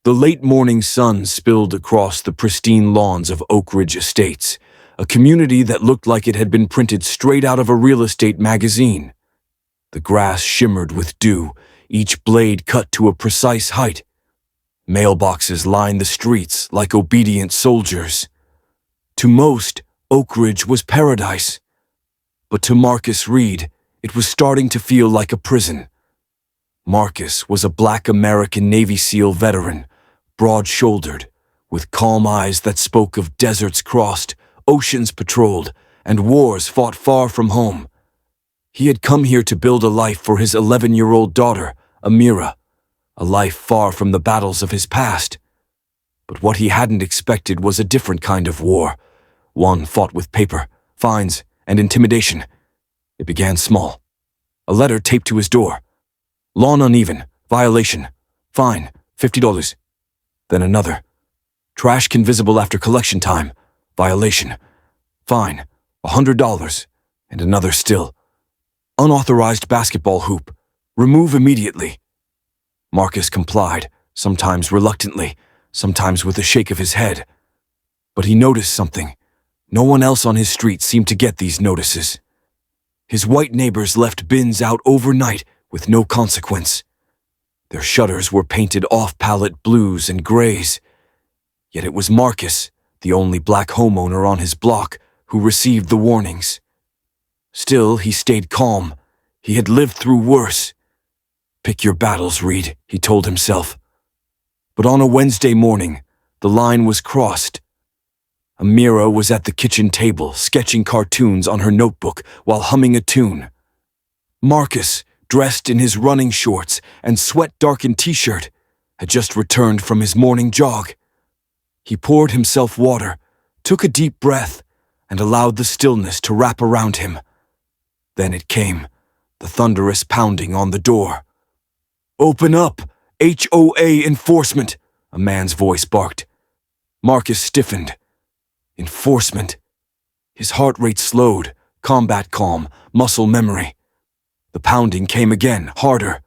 The late morning sun spilled across the pristine lawns of Oak Ridge Estates, a community that looked like it had been printed straight out of a real estate magazine. The grass shimmered with dew, each blade cut to a precise height. Mailboxes lined the streets like obedient soldiers. To most, Oak Ridge was paradise. But to Marcus Reed, it was starting to feel like a prison. Marcus was a Black American Navy SEAL veteran, broad-shouldered, with calm eyes that spoke of deserts crossed, oceans patrolled, and wars fought far from home. He had come here to build a life for his 11-year-old daughter, Amira, a life far from the battles of his past. But what he hadn't expected was a different kind of war, one fought with paper, fines, and intimidation. It began small. A letter taped to his door. Lawn uneven, violation, fine, $50. Then another. Trash can visible after collection time, violation, fine, $100. And another still. Unauthorized basketball hoop, remove immediately. Marcus complied, sometimes reluctantly, sometimes with a shake of his head. But he noticed something. No one else on his street seemed to get these notices. His white neighbors left bins out overnight with no consequence. Their shutters were painted off-palette blues and grays. Yet it was Marcus, the only black homeowner on his block, who received the warnings. Still, he stayed calm. He had lived through worse. Pick your battles, Reed, he told himself. But on a Wednesday morning, the line was crossed. Amira was at the kitchen table, sketching cartoons on her notebook while humming a tune. Marcus, dressed in his running shorts and sweat-darkened t-shirt, had just returned from his morning jog. He poured himself water, took a deep breath, and allowed the stillness to wrap around him. Then it came, the thunderous pounding on the door. "Open up! HOA enforcement!" a man's voice barked. Marcus stiffened. Enforcement. His heart rate slowed, combat calm, muscle memory. The pounding came again, harder.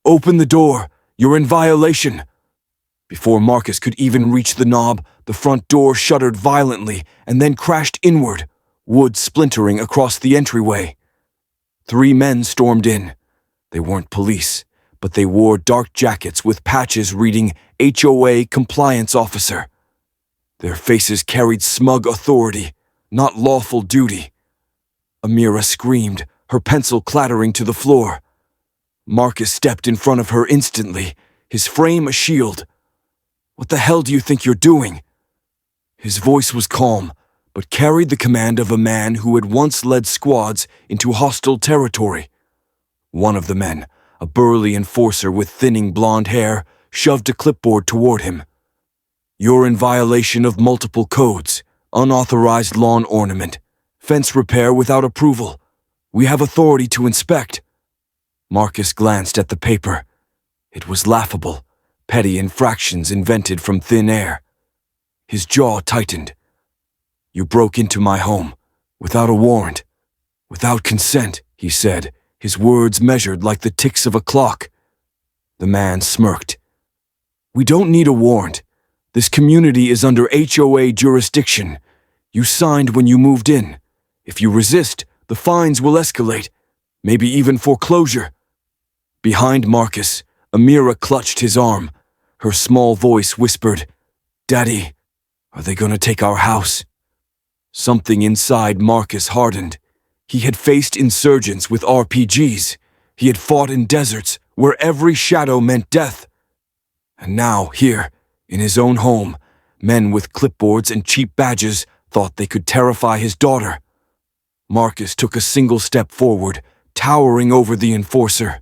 "Open the door! You're in violation!" Before Marcus could even reach the knob, the front door shuddered violently and then crashed inward, wood splintering across the entryway. 3 men stormed in. They weren't police, but they wore dark jackets with patches reading HOA Compliance Officer. Their faces carried smug authority, not lawful duty. Amira screamed, her pencil clattering to the floor. Marcus stepped in front of her instantly, his frame a shield. "What the hell do you think you're doing?" His voice was calm, but carried the command of a man who had once led squads into hostile territory. One of the men, a burly enforcer with thinning blonde hair, shoved a clipboard toward him. "You're in violation of multiple codes, unauthorized lawn ornament, fence repair without approval. We have authority to inspect." Marcus glanced at the paper. It was laughable, petty infractions invented from thin air. His jaw tightened. "You broke into my home, without a warrant, without consent," he said, his words measured like the ticks of a clock. The man smirked. "We don't need a warrant. This community is under HOA jurisdiction. You signed when you moved in. If you resist, the fines will escalate, maybe even foreclosure." Behind Marcus, Amira clutched his arm. Her small voice whispered, "Daddy, are they going to take our house?" Something inside Marcus hardened. He had faced insurgents with RPGs. He had fought in deserts where every shadow meant death. And now, here, in his own home, men with clipboards and cheap badges thought they could terrify his daughter. Marcus took a single step forward, towering over the enforcer.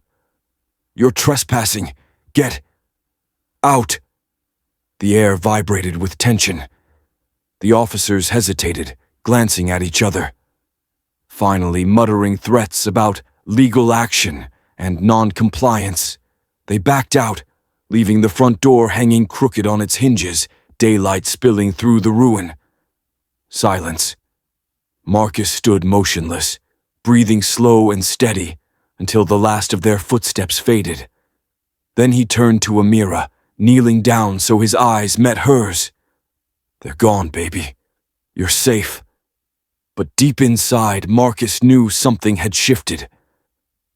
"You're trespassing. Get out." The air vibrated with tension. The officers hesitated, glancing at each other. Finally, muttering threats about legal action and non-compliance, they backed out, leaving the front door hanging crooked on its hinges, daylight spilling through the ruin. Silence. Marcus stood motionless, breathing slow and steady, until the last of their footsteps faded. Then he turned to Amira, kneeling down so his eyes met hers. "They're gone, baby. You're safe." But deep inside, Marcus knew something had shifted.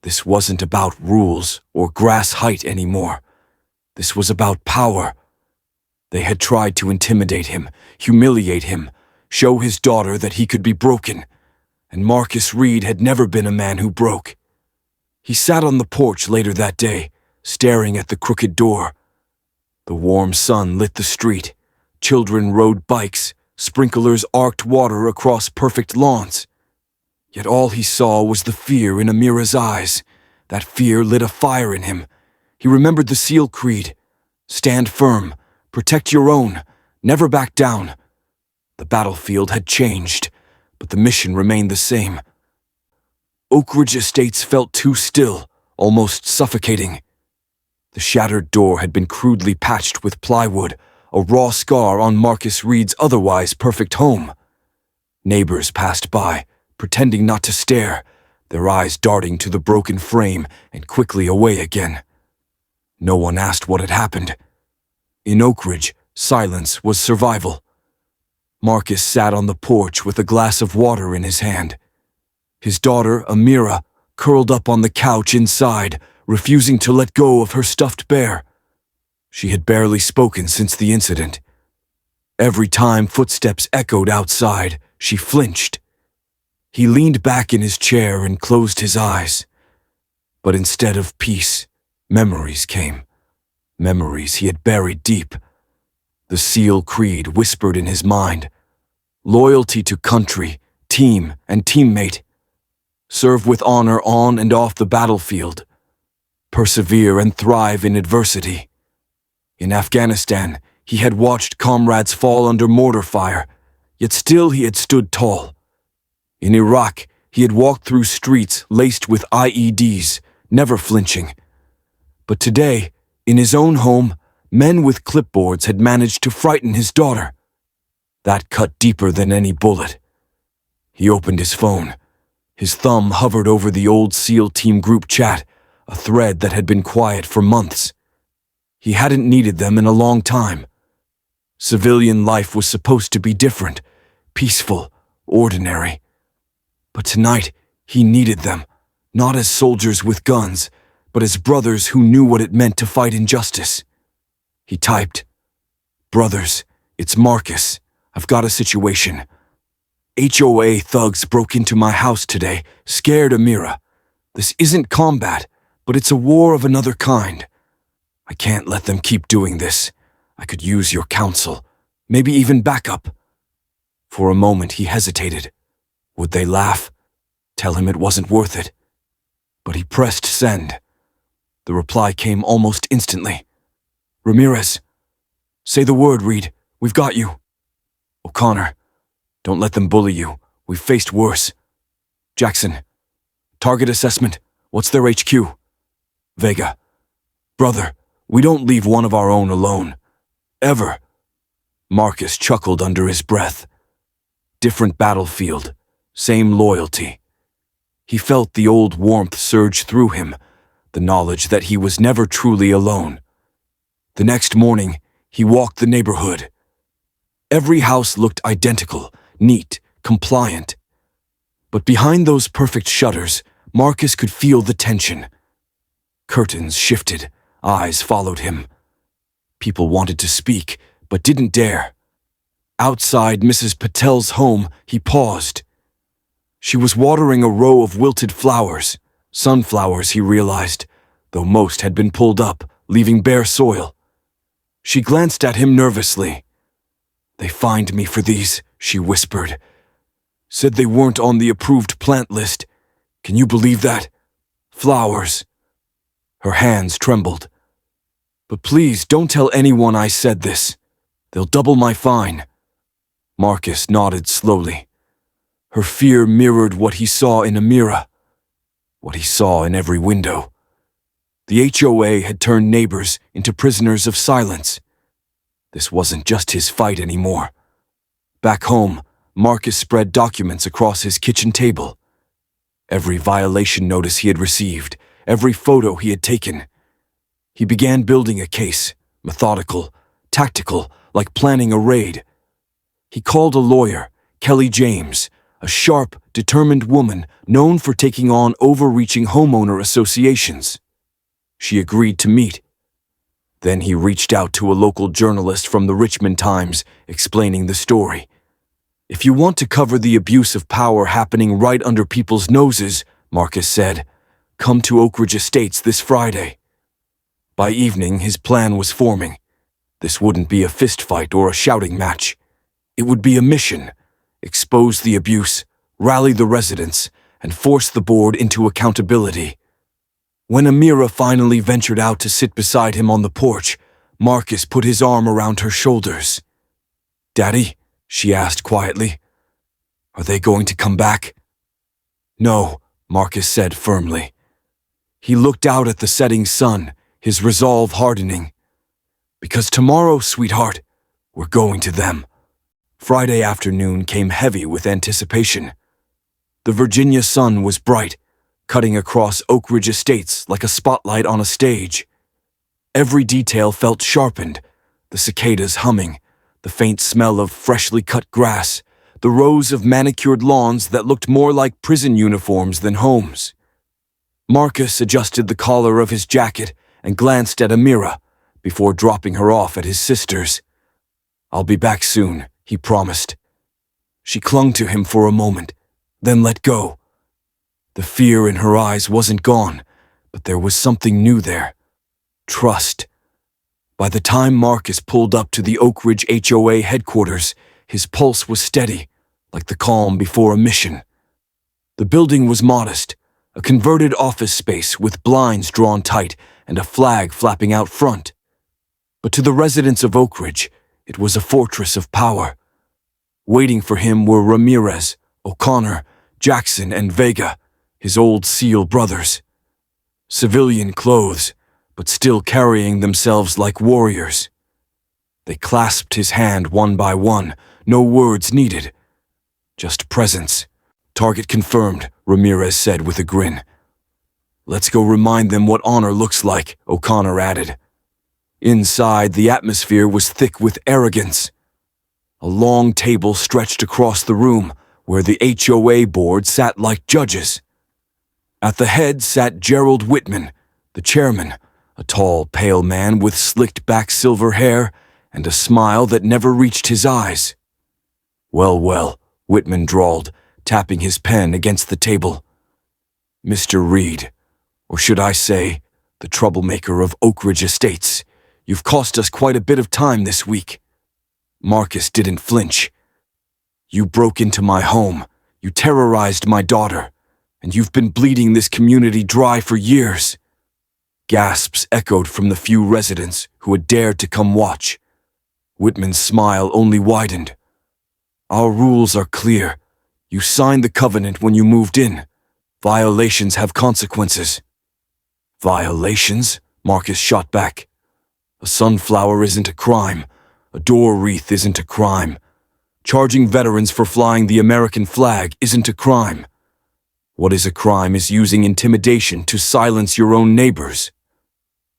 This wasn't about rules or grass height anymore. This was about power. They had tried to intimidate him, humiliate him, show his daughter that he could be broken. And Marcus Reed had never been a man who broke. He sat on the porch later that day, staring at the crooked door. The warm sun lit the street. Children rode bikes. Sprinklers arced water across perfect lawns. Yet all he saw was the fear in Amira's eyes. That fear lit a fire in him. He remembered the SEAL creed. Stand firm. Protect your own. Never back down. The battlefield had changed, but the mission remained the same. Oak Ridge Estates felt too still, almost suffocating. The shattered door had been crudely patched with plywood, a raw scar on Marcus Reed's otherwise perfect home. Neighbors passed by, pretending not to stare, their eyes darting to the broken frame and quickly away again. No one asked what had happened. In Oak Ridge, silence was survival. Marcus sat on the porch with a glass of water in his hand. His daughter, Amira, curled up on the couch inside, refusing to let go of her stuffed bear. She had barely spoken since the incident. Every time footsteps echoed outside, she flinched. He leaned back in his chair and closed his eyes. But instead of peace, memories came. Memories he had buried deep. The SEAL creed whispered in his mind. Loyalty to country, team, and teammate. Serve with honor on and off the battlefield. Persevere and thrive in adversity. In Afghanistan, he had watched comrades fall under mortar fire, yet still he had stood tall. In Iraq, he had walked through streets laced with IEDs, never flinching. But today, in his own home, men with clipboards had managed to frighten his daughter. That cut deeper than any bullet. He opened his phone. His thumb hovered over the old SEAL team group chat, a thread that had been quiet for months. He hadn't needed them in a long time. Civilian life was supposed to be different, peaceful, ordinary. But tonight, he needed them, not as soldiers with guns, but as brothers who knew what it meant to fight injustice. He typed, "Brothers, it's Marcus. I've got a situation. HOA thugs broke into my house today, scared Amira. This isn't combat, but it's a war of another kind. I can't let them keep doing this. I could use your counsel, maybe even backup." For a moment he hesitated. Would they laugh? Tell him it wasn't worth it? But he pressed send. The reply came almost instantly. "Ramirez. Say the word, Reed. We've got you. O'Connor. Don't let them bully you. We've faced worse. Jackson. Target assessment. What's their HQ? Vega. Brother, we don't leave one of our own alone. Ever." Marcus chuckled under his breath. Different battlefield. Same loyalty. He felt the old warmth surge through him, the knowledge that he was never truly alone. The next morning, he walked the neighborhood. Every house looked identical, neat, compliant. But behind those perfect shutters, Marcus could feel the tension. Curtains shifted, eyes followed him. People wanted to speak, but didn't dare. Outside Mrs. Patel's home, he paused. She was watering a row of wilted flowers, sunflowers, he realized, though most had been pulled up, leaving bare soil. She glanced at him nervously. "They fined me for these," she whispered. "Said they weren't on the approved plant list. Can you believe that? Flowers." Her hands trembled. "But please don't tell anyone I said this. They'll double my fine." Marcus nodded slowly. Her fear mirrored what he saw in Amira, what he saw in every window. The HOA had turned neighbors into prisoners of silence. This wasn't just his fight anymore. Back home, Marcus spread documents across his kitchen table. Every violation notice he had received, every photo he had taken. He began building a case, methodical, tactical, like planning a raid. He called a lawyer, Kelly James, a sharp, determined woman known for taking on overreaching homeowner associations. She agreed to meet. Then he reached out to a local journalist from the Richmond Times, explaining the story. "If you want to cover the abuse of power happening right under people's noses," Marcus said, "come to Oak Ridge Estates this Friday." By evening, his plan was forming. This wouldn't be a fistfight or a shouting match. It would be a mission: expose the abuse, rally the residents, and force the board into accountability. When Amira finally ventured out to sit beside him on the porch, Marcus put his arm around her shoulders. "Daddy?" she asked quietly. "Are they going to come back?" "No," Marcus said firmly. He looked out at the setting sun, his resolve hardening. "Because tomorrow, sweetheart, we're going to them." Friday afternoon came heavy with anticipation. The Virginia sun was bright, cutting across Oak Ridge Estates like a spotlight on a stage. Every detail felt sharpened: the cicadas humming, the faint smell of freshly cut grass, the rows of manicured lawns that looked more like prison uniforms than homes. Marcus adjusted the collar of his jacket and glanced at Amira before dropping her off at his sister's. "I'll be back soon," he promised. She clung to him for a moment, then let go. The fear in her eyes wasn't gone, but there was something new there: trust. By the time Marcus pulled up to the Oak Ridge HOA headquarters, his pulse was steady, like the calm before a mission. The building was modest, a converted office space with blinds drawn tight and a flag flapping out front. But to the residents of Oak Ridge, it was a fortress of power. Waiting for him were Ramirez, O'Connor, Jackson, and Vega, his old SEAL brothers. Civilian clothes, but still carrying themselves like warriors. They clasped his hand one by one, no words needed. Just presence. "Target confirmed," Ramirez said with a grin. "Let's go remind them what honor looks like," O'Connor added. Inside, the atmosphere was thick with arrogance. A long table stretched across the room, where the HOA board sat like judges. At the head sat Gerald Whitman, the chairman, a tall, pale man with slicked-back silver hair and a smile that never reached his eyes. "Well, well," Whitman drawled, tapping his pen against the table. "Mr. Reed, or should I say, the troublemaker of Oak Ridge Estates, you've cost us quite a bit of time this week." Marcus didn't flinch. "You broke into my home, you terrorized my daughter, and you've been bleeding this community dry for years." Gasps echoed from the few residents who had dared to come watch. Whitman's smile only widened. "Our rules are clear. You signed the covenant when you moved in. Violations have consequences." "Violations?" Marcus shot back. "A sunflower isn't a crime. A door wreath isn't a crime. Charging veterans for flying the American flag isn't a crime. What is a crime is using intimidation to silence your own neighbors."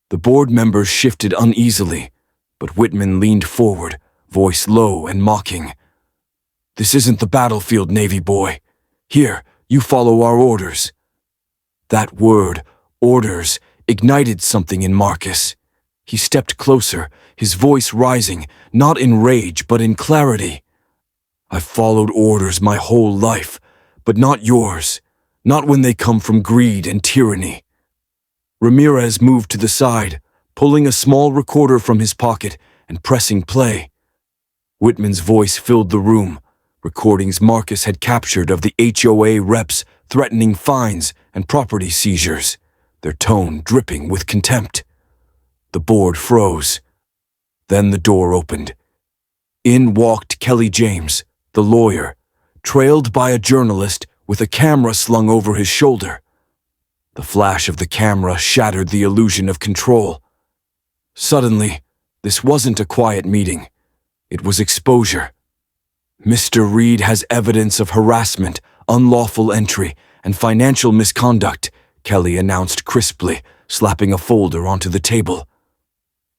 The board members shifted uneasily, but Whitman leaned forward, voice low and mocking. "This isn't the battlefield, Navy boy. Here, you follow our orders." That word, orders, ignited something in Marcus. He stepped closer, his voice rising, not in rage but in clarity. "I've followed orders my whole life, but not yours. Not when they come from greed and tyranny." Ramirez moved to the side, pulling a small recorder from his pocket and pressing play. Whitman's voice filled the room, recordings Marcus had captured of the HOA reps threatening fines and property seizures, their tone dripping with contempt. The board froze. Then the door opened. In walked Kelly James, the lawyer, trailed by a journalist with a camera slung over his shoulder. The flash of the camera shattered the illusion of control. Suddenly, this wasn't a quiet meeting. It was exposure. "Mr. Reed has evidence of harassment, unlawful entry, and financial misconduct," Kelly announced crisply, slapping a folder onto the table.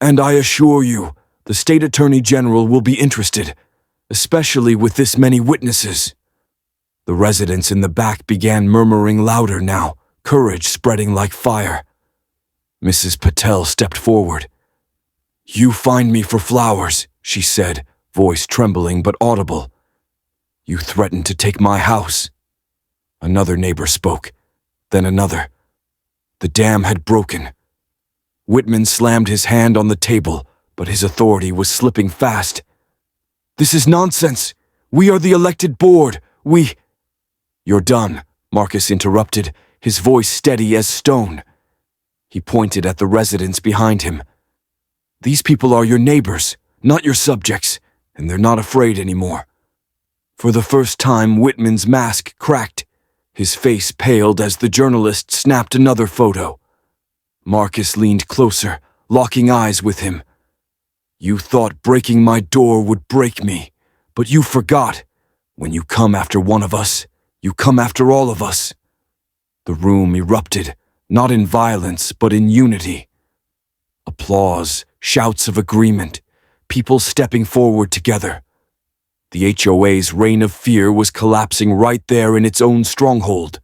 And I assure you, the State Attorney General will be interested, especially with this many witnesses." The residents in the back began murmuring louder now, courage spreading like fire. Mrs. Patel stepped forward. "You find me for flowers," she said, voice trembling but audible. "You threatened to take my house." Another neighbor spoke, then another. The dam had broken. Whitman slammed his hand on the table, but his authority was slipping fast. "This is nonsense. We are the elected board. "You're done," Marcus interrupted, his voice steady as stone. He pointed at the residents behind him. "These people are your neighbors, not your subjects, and they're not afraid anymore." For the first time, Whitman's mask cracked. His face paled as the journalist snapped another photo. Marcus leaned closer, locking eyes with him. "You thought breaking my door would break me, but you forgot. When you come after one of us, you come after all of us." The room erupted, not in violence, but in unity. Applause, shouts of agreement, people stepping forward together. The HOA's reign of fear was collapsing right there in its own stronghold.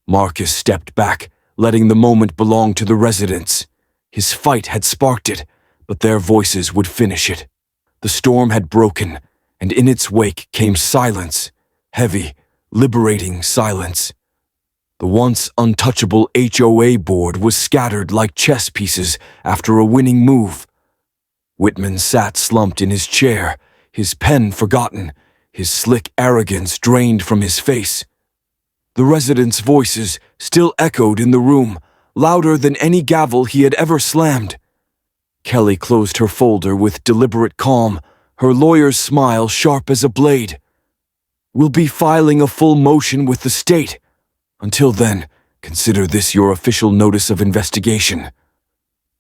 Marcus stepped back, letting the moment belong to the residents. His fight had sparked it, but their voices would finish it. The storm had broken, and in its wake came silence, heavy, liberating silence. The once untouchable HOA board was scattered like chess pieces after a winning move. Whitman sat slumped in his chair, his pen forgotten, his slick arrogance drained from his face. The residents' voices still echoed in the room, louder than any gavel he had ever slammed. Kelly closed her folder with deliberate calm, her lawyer's smile sharp as a blade. "We'll be filing a full motion with the state. Until then, consider this your official notice of investigation."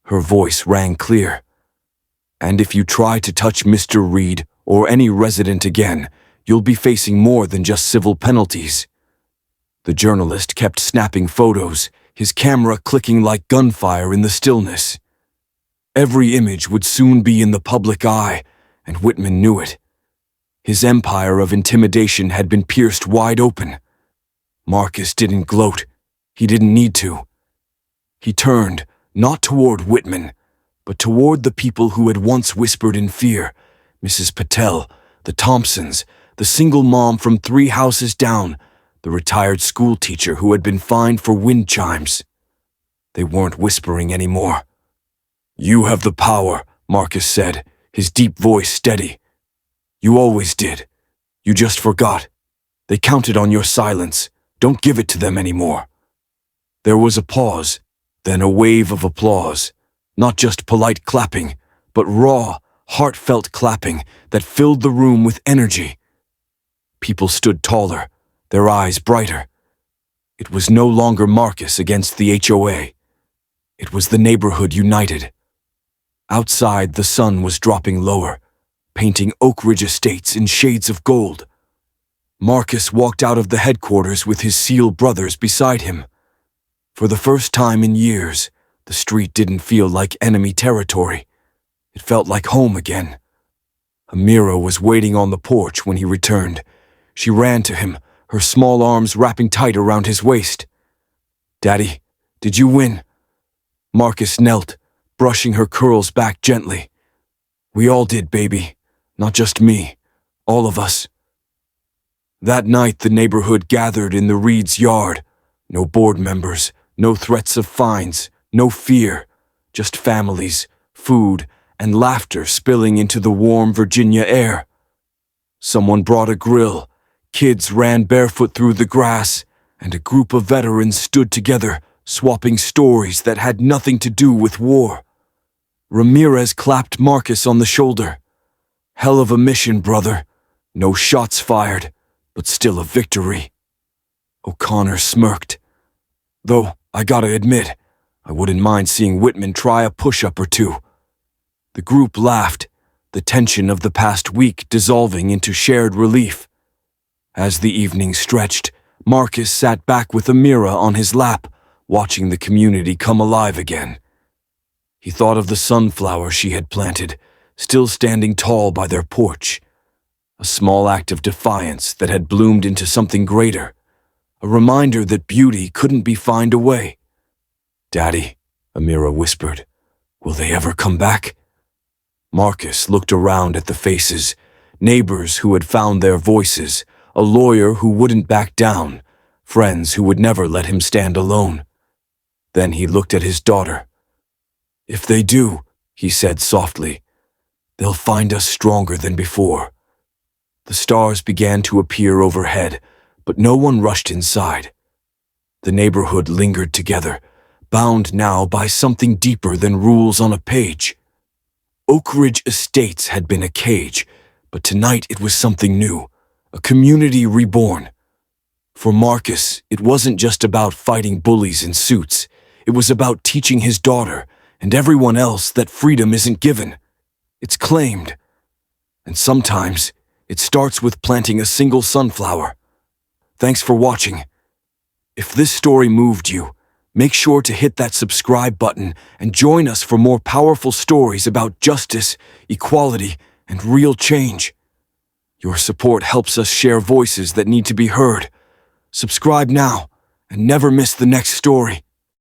Her voice rang clear. "And if you try to touch Mr. Reed or any resident again, you'll be facing more than just civil penalties." The journalist kept snapping photos, his camera clicking like gunfire in the stillness. Every image would soon be in the public eye, and Whitman knew it. His empire of intimidation had been pierced wide open. Marcus didn't gloat. He didn't need to. He turned, not toward Whitman, but toward the people who had once whispered in fear. Mrs. Patel, the Thompsons, the single mom from 3 houses down, the retired school teacher who had been fined for wind chimes. They weren't whispering anymore. "You have the power," Marcus said, his deep voice steady. "You always did. You just forgot. They counted on your silence. Don't give it to them anymore." There was a pause, then a wave of applause. Not just polite clapping, but raw, heartfelt clapping that filled the room with energy. People stood taller, their eyes brighter. It was no longer Marcus against the HOA. It was the neighborhood united. Outside, the sun was dropping lower, painting Oak Ridge Estates in shades of gold. Marcus walked out of the headquarters with his SEAL brothers beside him. For the first time in years, the street didn't feel like enemy territory. It felt like home again. Amira was waiting on the porch when he returned. She ran to him, her small arms wrapping tight around his waist. "Daddy, did you win?" Marcus knelt, brushing her curls back gently. "We all did, baby. Not just me. All of us." That night, the neighborhood gathered in the Reed's yard. No board members, no threats of fines, no fear. Just families, food, and laughter spilling into the warm Virginia air. Someone brought a grill. Kids ran barefoot through the grass, and a group of veterans stood together, swapping stories that had nothing to do with war. Ramirez clapped Marcus on the shoulder. "Hell of a mission, brother. No shots fired, but still a victory." O'Connor smirked. "Though, I gotta admit, I wouldn't mind seeing Whitman try a push-up or two." The group laughed, the tension of the past week dissolving into shared relief. As the evening stretched, Marcus sat back with Amira on his lap, watching the community come alive again. He thought of the sunflower she had planted, still standing tall by their porch. A small act of defiance that had bloomed into something greater. A reminder that beauty couldn't be fined away. "Daddy," Amira whispered, "will they ever come back?" Marcus looked around at the faces, neighbors who had found their voices, a lawyer who wouldn't back down, friends who would never let him stand alone. Then he looked at his daughter. "If they do," he said softly, "they'll find us stronger than before." The stars began to appear overhead, but no one rushed inside. The neighborhood lingered together, bound now by something deeper than rules on a page. Oak Ridge Estates had been a cage, but tonight it was something new, a community reborn. For Marcus, it wasn't just about fighting bullies in suits. It was about teaching his daughter and everyone else that freedom isn't given. It's claimed. And sometimes, it starts with planting a single sunflower. Thanks for watching. If this story moved you, make sure to hit that subscribe button and join us for more powerful stories about justice, equality, and real change. Your support helps us share voices that need to be heard. Subscribe now and never miss the next story.